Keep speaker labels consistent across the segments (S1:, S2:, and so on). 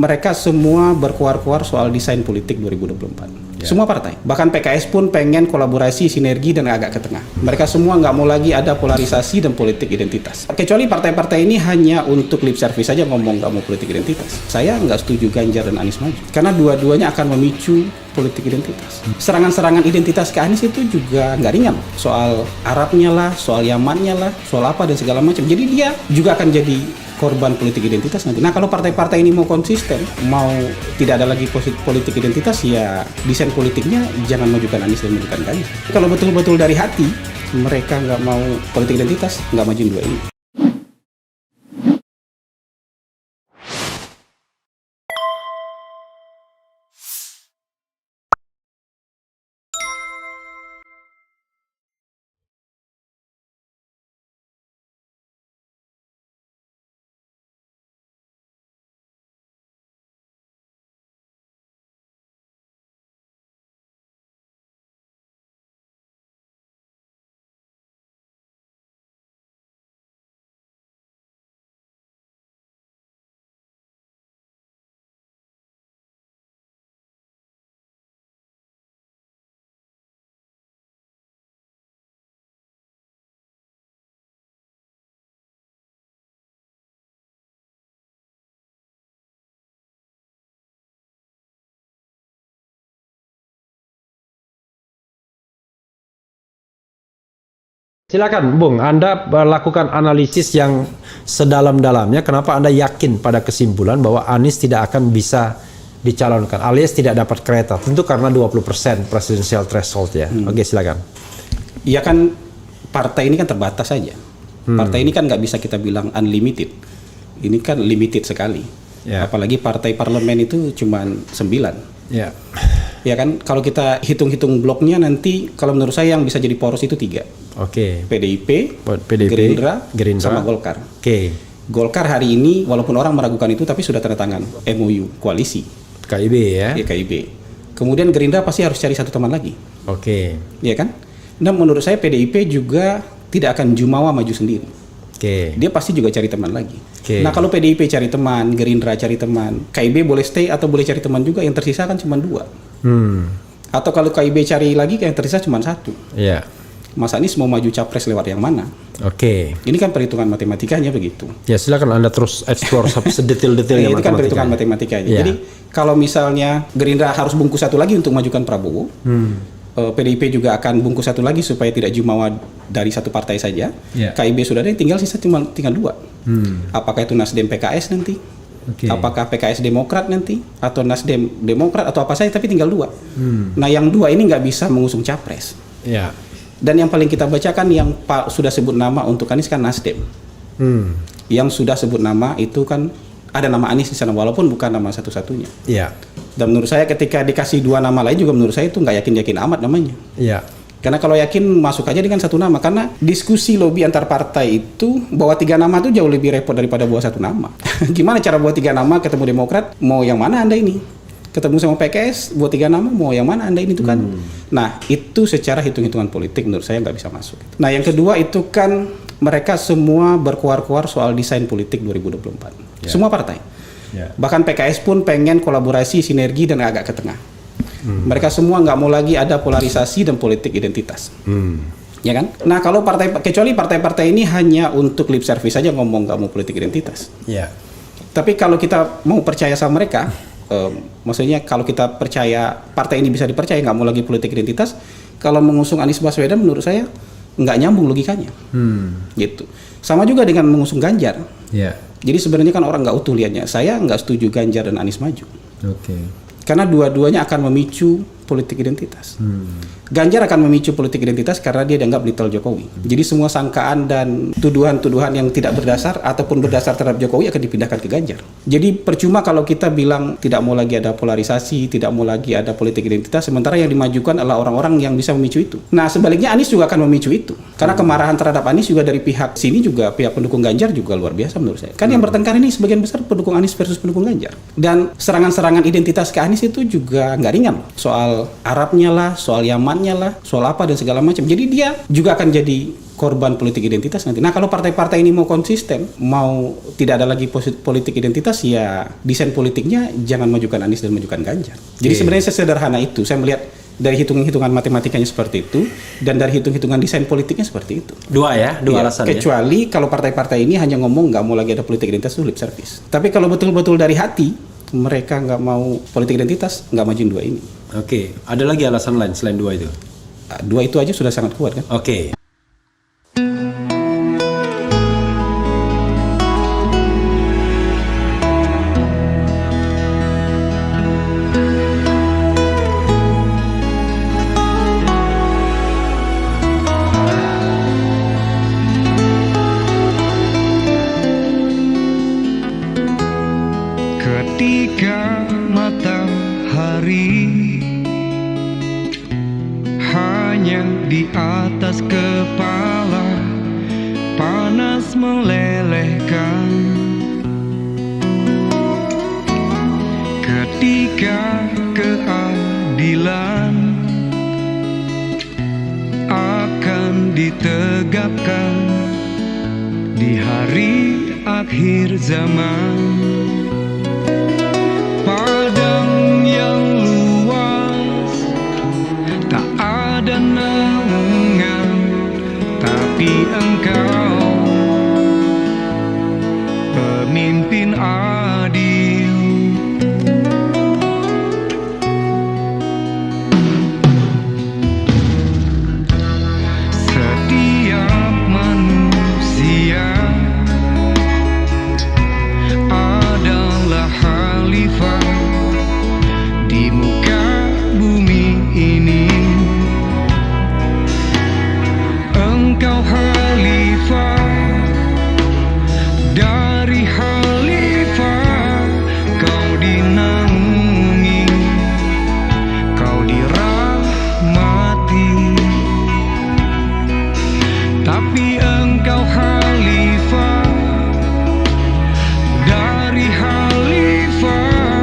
S1: mereka semua berkuar-kuar soal desain politik 2024. Semua partai, bahkan PKS pun pengen kolaborasi, sinergi, dan agak ke tengah. Mereka semua nggak mau lagi ada polarisasi dan politik identitas. Kecuali partai-partai ini hanya untuk lip service saja ngomong nggak mau politik identitas. Saya nggak setuju Ganjar dan Anies maju, karena dua-duanya akan memicu politik identitas. Serangan-serangan identitas ke Anies itu juga nggak ringan. Soal Arabnya lah, soal Yamannya lah, soal apa dan segala macam. Jadi dia juga akan jadi korban politik identitas nanti. Nah, kalau partai-partai ini mau konsisten, mau tidak ada lagi politik identitas, ya desain politiknya jangan majukan Anies dan majukan Ganjar. Kalau betul-betul dari hati mereka nggak mau politik identitas, nggak majuin dua ini.
S2: Silakan, Bung. Anda lakukan analisis yang sedalam-dalamnya. Kenapa Anda yakin pada kesimpulan bahwa Anies tidak akan bisa dicalonkan, alias tidak dapat kereta? Tentu karena 20% presidensial threshold ya. Oke, silakan.
S1: Ya kan, partai ini kan terbatas saja. Partai ini kan nggak bisa kita bilang unlimited. Ini kan limited sekali. Apalagi partai parlemen itu cuma 9. Ya kan, kalau kita hitung-hitung bloknya nanti, kalau menurut saya yang bisa jadi poros itu 3. PDIP, Gerindra, sama Golkar. Golkar hari ini walaupun orang meragukan itu, tapi sudah tanda tangan MOU koalisi.
S2: KIB ya.
S1: KIB. Kemudian Gerindra pasti harus cari satu teman lagi. Ya kan? Dan menurut saya PDIP juga tidak akan jumawa maju sendiri. Dia pasti juga cari teman lagi. Nah, kalau PDIP cari teman, Gerindra cari teman, KIB boleh stay atau boleh cari teman juga, yang tersisa kan cuma 2. Atau kalau KIB cari lagi, yang tersisa cuma 1. Mas Anies mau maju capres lewat yang mana? Ini kan perhitungan matematikanya begitu.
S2: Ya, silakan Anda terus explore sedetail-detailnya.
S1: Itu kan perhitungan matematikanya. Jadi kalau misalnya Gerindra harus bungkus satu lagi untuk majukan Prabowo, PDIP juga akan bungkus satu lagi supaya tidak jumawa dari satu partai saja. KIB sudah ada, tinggal sisa tinggal 2. Apakah itu Nasdem PKS nanti? Apakah PKS Demokrat nanti? Atau Nasdem Demokrat atau apa saja, tapi tinggal 2. Nah, yang 2 ini nggak bisa mengusung capres. Dan yang paling kita bacakan yang sudah sebut nama untuk Anies kan Nasdem. Yang sudah sebut nama itu kan ada nama Anies di sana, walaupun bukan nama satu-satunya. Dan menurut saya ketika dikasih 2 nama lain juga menurut saya itu nggak yakin-yakin amat namanya. Karena kalau yakin masuk aja dengan 1 nama, karena diskusi lobby antar partai itu bawa 3 nama itu jauh lebih repot daripada bawa 1 nama. Gimana cara bawa 3 nama ketemu Demokrat, mau yang mana Anda ini? Ketemu sama PKS, buat 3 nama, mau yang mana Anda ini tuh kan? Nah, itu secara hitung-hitungan politik menurut saya nggak bisa masuk. Nah, yang kedua itu kan mereka semua berkuar-kuar soal desain politik 2024. Semua partai. Bahkan PKS pun pengen kolaborasi, sinergi, dan agak ke tengah. Mereka semua nggak mau lagi ada polarisasi dan politik identitas. Ya kan? Nah, kalau kecuali partai-partai ini hanya untuk lip service saja ngomong nggak mau politik identitas. Tapi kalau kita mau percaya sama mereka, maksudnya kalau kita percaya partai ini bisa dipercaya nggak mau lagi politik identitas, kalau mengusung Anies Baswedan menurut saya nggak nyambung logikanya. Gitu. Sama juga dengan mengusung Ganjar. Jadi sebenarnya kan orang nggak utuh lihatnya. Saya nggak setuju Ganjar dan Anies maju. Karena dua-duanya akan memicu politik identitas. Ganjar akan memicu politik identitas karena dia dianggap little Jokowi. Jadi semua sangkaan dan tuduhan-tuduhan yang tidak berdasar ataupun berdasar terhadap Jokowi akan dipindahkan ke Ganjar. Jadi percuma kalau kita bilang tidak mau lagi ada polarisasi, tidak mau lagi ada politik identitas, sementara yang dimajukan adalah orang-orang yang bisa memicu itu. Nah, sebaliknya Anies juga akan memicu itu. Karena kemarahan terhadap Anies juga dari pihak sini juga, pihak pendukung Ganjar juga luar biasa menurut saya. Kan yang bertengkar ini sebagian besar pendukung Anies versus pendukung Ganjar. Dan serangan-serangan identitas ke Anies itu juga nggak ringan. Soal Arabnya lah, soal Yaman anaknya lah, soal apa dan segala macam. Jadi dia juga akan jadi korban politik identitas nanti. Nah, kalau partai-partai ini mau konsisten, mau tidak ada lagi politik identitas, ya desain politiknya jangan majukan Anies dan majukan Ganjar. Jadi sebenarnya sesederhana itu. Saya melihat dari hitung-hitungan matematikanya seperti itu, dan dari hitung-hitungan desain politiknya seperti itu.
S2: Dua alasan.
S1: Kecuali kalau partai-partai ini hanya ngomong nggak mau lagi ada politik identitas, itu lip service. Tapi kalau betul-betul dari hati, mereka nggak mau politik identitas, nggak majuin dua ini.
S2: Oke, ada lagi alasan lain selain dua itu?
S1: Dua itu aja sudah sangat kuat kan?
S2: Oke.
S3: Ketika matahari hanya di atas kepala, panas melelehkan. Ketika keadilan akan ditegakkan di hari akhir zaman. Padang yang luas tak ada naungan, tapi engkau pemimpin adil. Setiap manusia adalah khalifah di muka bumi ini. Engkau khalifah, dari khalifah kau dinaungi, kau dirahmati. Tapi engkau khalifah, dari khalifah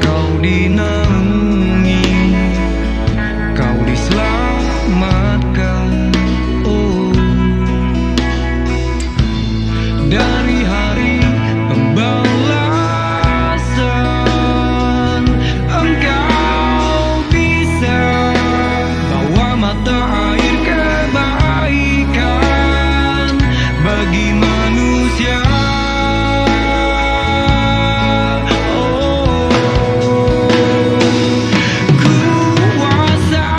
S3: kau dinaungi, kau diselamatkan. Oh, dari hari pembalasan engkau bisa bawa mata air kebaikan bagi manusia. Kuasamu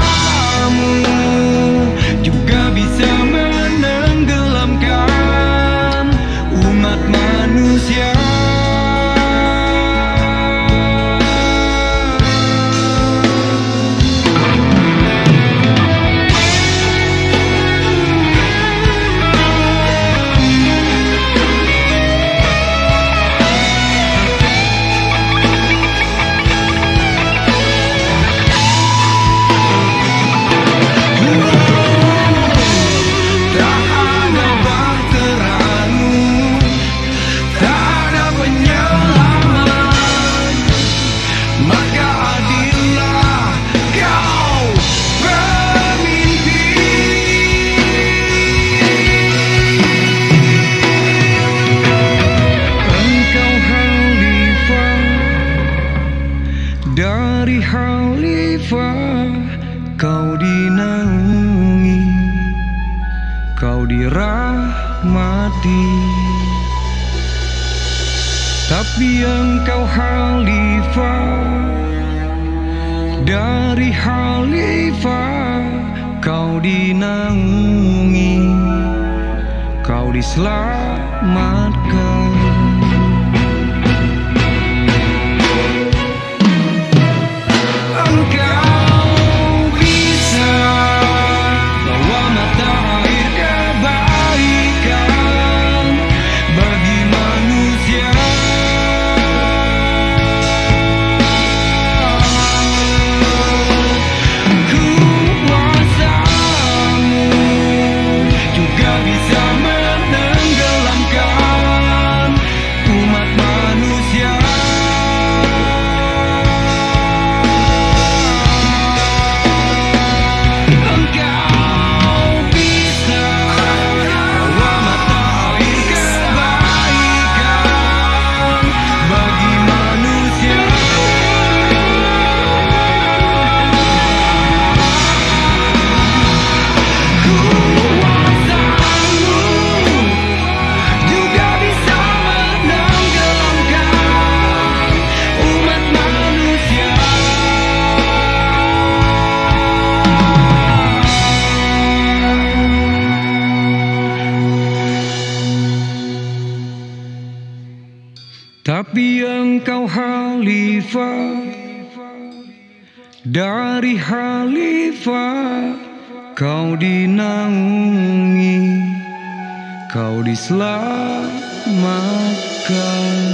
S3: juga bisa menenggelamkan umat manusia. Tak ada bahteramu, tak ada penyelamat, maka adillah kau pemimpin. Engkau khalifah, dari khalifah kau dinaungi, kau dirahmati. Tapi engkau khalifah, dari khalifah kau dinaungi, kau diselamatkan. Engkau bisa bawa mata air kebaikan bagi manusia. Kuasamu juga bisa menenggelamkan Tapi engkau khalifah, dari khalifah kau dinaungi, kau diselamatkan.